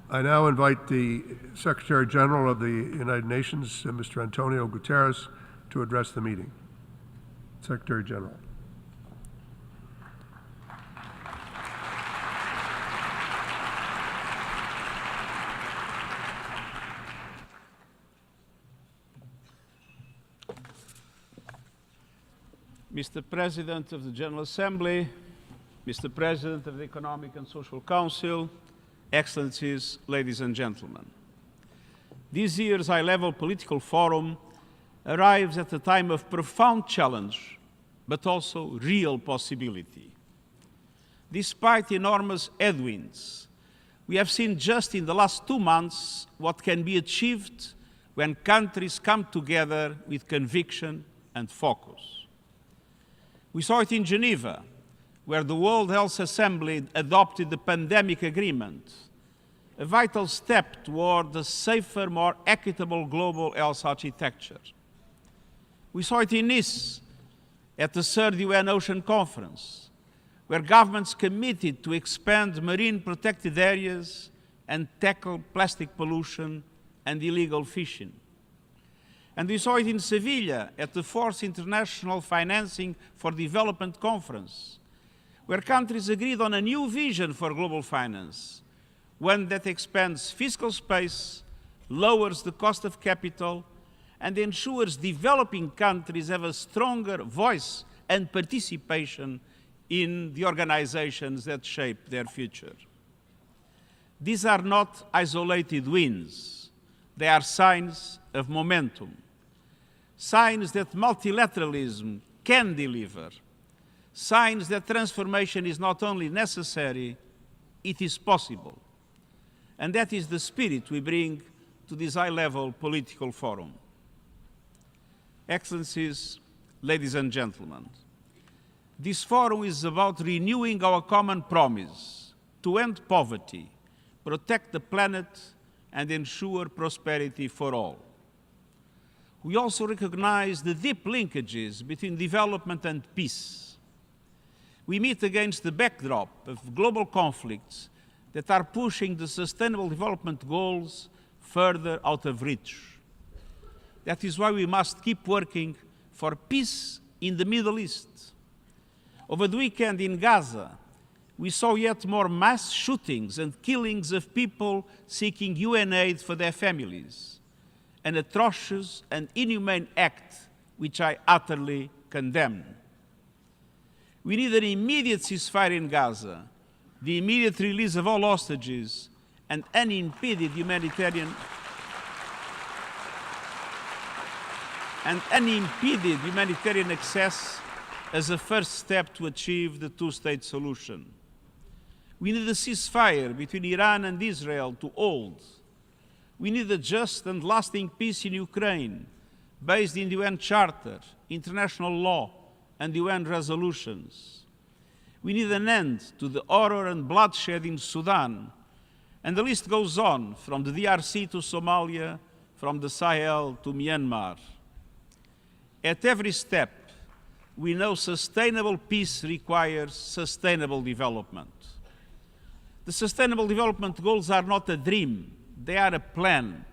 I now invite the Secretary General of the United Nations, Mr. Antonio Guterres, to address the meeting. Secretary General. Mr. President of the General Assembly, Mr. President of the Economic and Social Council, Excellencies, ladies and gentlemen. This year's high-level political forum arrives at a time of profound challenge, but also real possibility. Despite enormous headwinds, we have seen just in the last 2 months what can be achieved when countries come together with conviction and focus. We saw it in Geneva, where the World Health Assembly adopted the pandemic agreement, a vital step toward a safer, more equitable global health architecture. We saw it in Nice, at the 3rd UN Ocean Conference, where governments committed to expand marine protected areas and tackle plastic pollution and illegal fishing. And we saw it in Seville, at the 4th International Financing for Development Conference, where countries agreed on a new vision for global finance, one that expands fiscal space, lowers the cost of capital, and ensures developing countries have a stronger voice and participation in the organizations that shape their future. These are not isolated wins. They are signs of momentum, signs that multilateralism can deliver, signs that transformation is not only necessary, it is possible. And that is the spirit we bring to this high-level political forum. Excellencies, ladies and gentlemen, this forum is about renewing our common promise to end poverty, protect the planet, and ensure prosperity for all. We also recognize the deep linkages between development and peace. We meet against the backdrop of global conflicts that are pushing the Sustainable Development Goals further out of reach. That is why we must keep working for peace in the Middle East. Over the weekend in Gaza, we saw yet more mass shootings and killings of people seeking UN aid for their families, an atrocious and inhumane act which I utterly condemn. We need an immediate ceasefire in Gaza, the immediate release of all hostages, and unimpeded humanitarian access as a first step to achieve the two-state solution. We need a ceasefire between Iran and Israel to hold. We need a just and lasting peace in Ukraine, based in the UN Charter, international law, and UN resolutions. We need an end to the horror and bloodshed in Sudan, and the list goes on, from the DRC to Somalia, from the Sahel to Myanmar. At every step, we know sustainable peace requires sustainable development. The Sustainable Development Goals are not a dream, they are a plan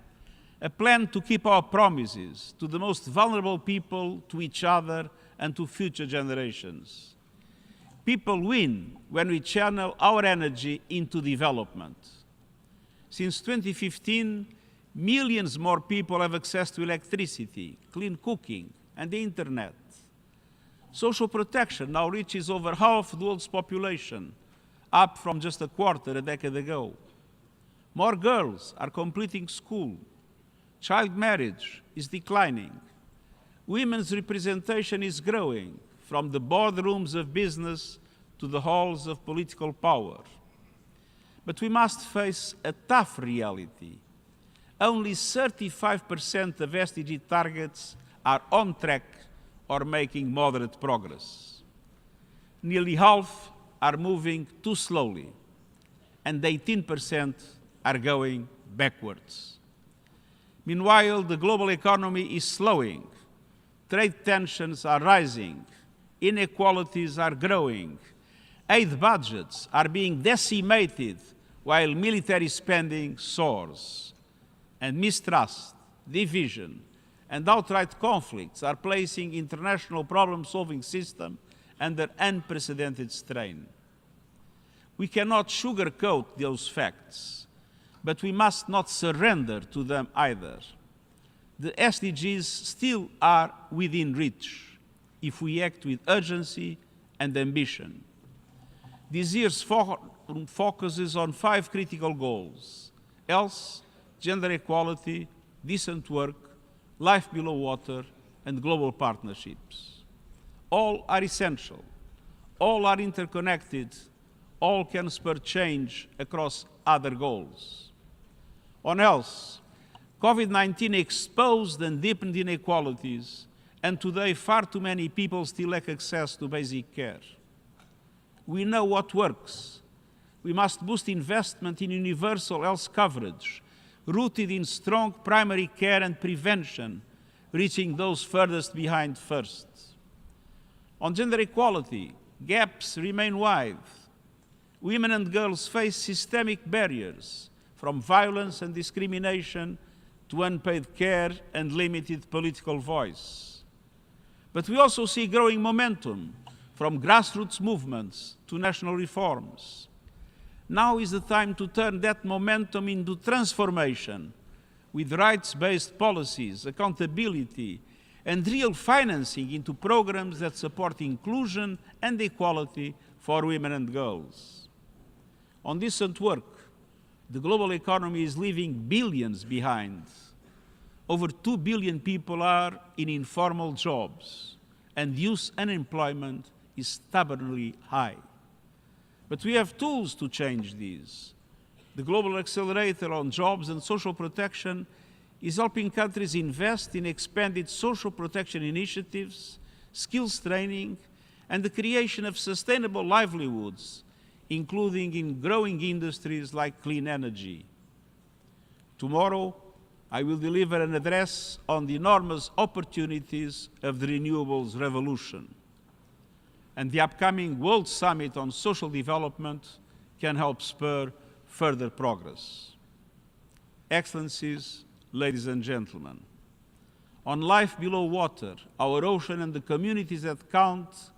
to keep our promises to the most vulnerable people, to each other, and to future generations. People win when we channel our energy into development. Since 2015, millions more people have access to electricity, clean cooking, and the internet. Social protection now reaches over half the world's population, up from just a quarter a decade ago. More girls are completing school. Child marriage is declining. Women's representation is growing, from the boardrooms of business to the halls of political power. But we must face a tough reality. Only 35% of SDG targets are on track or making moderate progress. Nearly half are moving too slowly, and 18% are going backwards. Meanwhile, the global economy is slowing. Trade tensions are rising. Inequalities are growing. Aid budgets are being decimated while military spending soars, and mistrust, division, and outright conflicts are placing international problem-solving system under unprecedented strain. We cannot sugarcoat those facts, but we must not surrender to them either. The SDGs still are within reach if we act with urgency and ambition. This year's forum focuses on 5 critical goals: health, gender equality, decent work, life below water, and global partnerships. All are essential, all are interconnected, all can spur change across other goals. On health, COVID-19 exposed and deepened inequalities, and today far too many people still lack access to basic care. We know what works. We must boost investment in universal health coverage, rooted in strong primary care and prevention, reaching those furthest behind first. On gender equality, gaps remain wide. Women and girls face systemic barriers, from violence and discrimination to unpaid care and limited political voice. But we also see growing momentum, from grassroots movements to national reforms. Now is the time to turn that momentum into transformation, with rights-based policies, accountability, and real financing into programs that support inclusion and equality for women and girls. On decent work, the global economy is leaving billions behind. Over 2 billion people are in informal jobs, and youth unemployment is stubbornly high. But we have tools to change these. The Global Accelerator on Jobs and Social Protection is helping countries invest in expanded social protection initiatives, skills training, and the creation of sustainable livelihoods, including in growing industries like clean energy. Tomorrow, I will deliver an address on the enormous opportunities of the renewables revolution. And the upcoming World Summit on Social Development can help spur further progress. Excellencies, ladies and gentlemen, on life below water, our ocean and the communities that count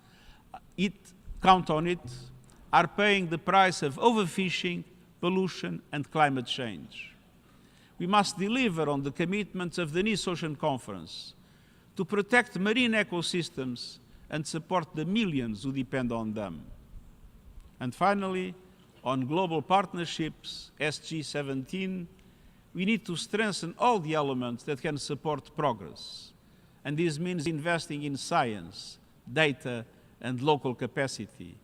on it are paying the price of overfishing, pollution, and climate change. We must deliver on the commitments of the Nice Ocean Conference to protect marine ecosystems and support the millions who depend on them. And finally, on global partnerships, SG 17, we need to strengthen all the elements that can support progress. And this means investing in science, data, and local capacity,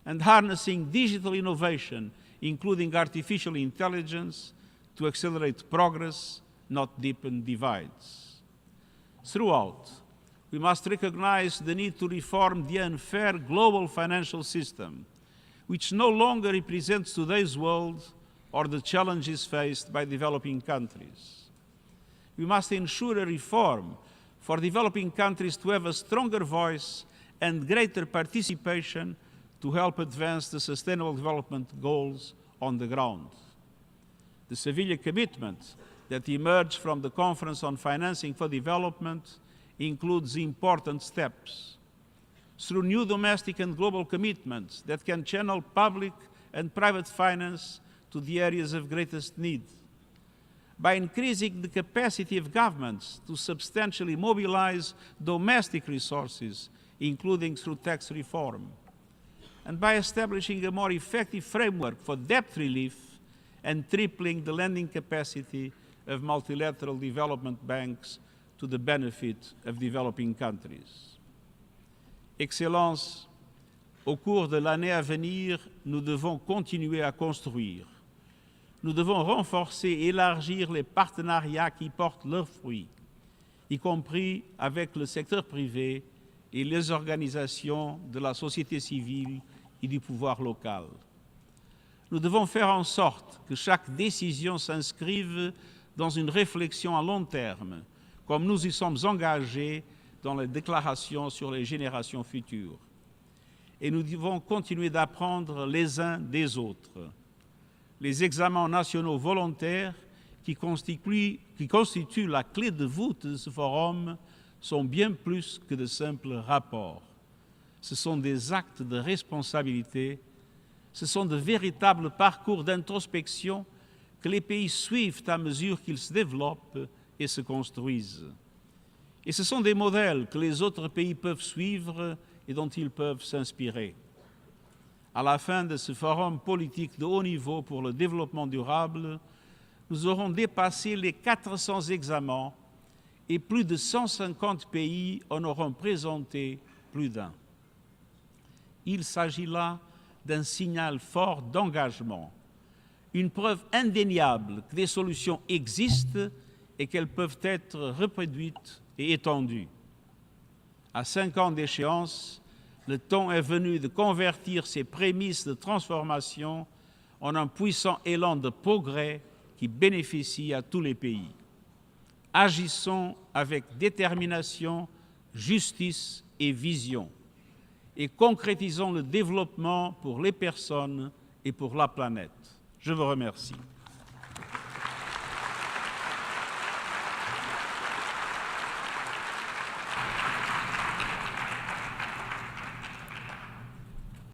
and harnessing digital innovation, including artificial intelligence, to accelerate progress, not deepen divides. Throughout, we must recognize the need to reform the unfair global financial system, which no longer represents today's world or the challenges faced by developing countries. We must ensure a reform for developing countries to have a stronger voice and greater participation to help advance the Sustainable Development Goals on the ground. The Seville commitment that emerged from the Conference on Financing for Development includes important steps. Through new domestic and global commitments that can channel public and private finance to the areas of greatest need. By increasing the capacity of governments to substantially mobilize domestic resources, including through tax reform. And by establishing a more effective framework for debt relief and tripling the lending capacity of multilateral development banks to the benefit of developing countries. Excellences, au cours de l'année à venir, nous devons continuer à construire. Nous devons renforcer et élargir les partenariats qui portent leurs fruits, y compris avec le secteur privé et les organisations de la société civile et du pouvoir local. Nous devons faire en sorte que chaque décision s'inscrive dans une réflexion à long terme, comme nous y sommes engagés dans les déclarations sur les générations futures. Et nous devons continuer d'apprendre les uns des autres. Les examens nationaux volontaires qui constituent la clé de voûte de ce forum sont bien plus que de simples rapports. Ce sont des actes de responsabilité, ce sont de véritables parcours d'introspection que les pays suivent à mesure qu'ils se développent et se construisent. Et ce sont des modèles que les autres pays peuvent suivre et dont ils peuvent s'inspirer. À la fin de ce forum politique de haut niveau pour le développement durable, nous aurons dépassé les 400 examens et plus de 150 pays en auront présenté plus d'un. Il s'agit là d'un signal fort d'engagement, une preuve indéniable que des solutions existent et qu'elles peuvent être reproduites et étendues. À 5 ans d'échéance, le temps est venu de convertir ces prémices de transformation en un puissant élan de progrès qui bénéficie à tous les pays. Agissons avec détermination, justice et vision et concrétisons le développement pour les personnes et pour la planète. Je vous remercie.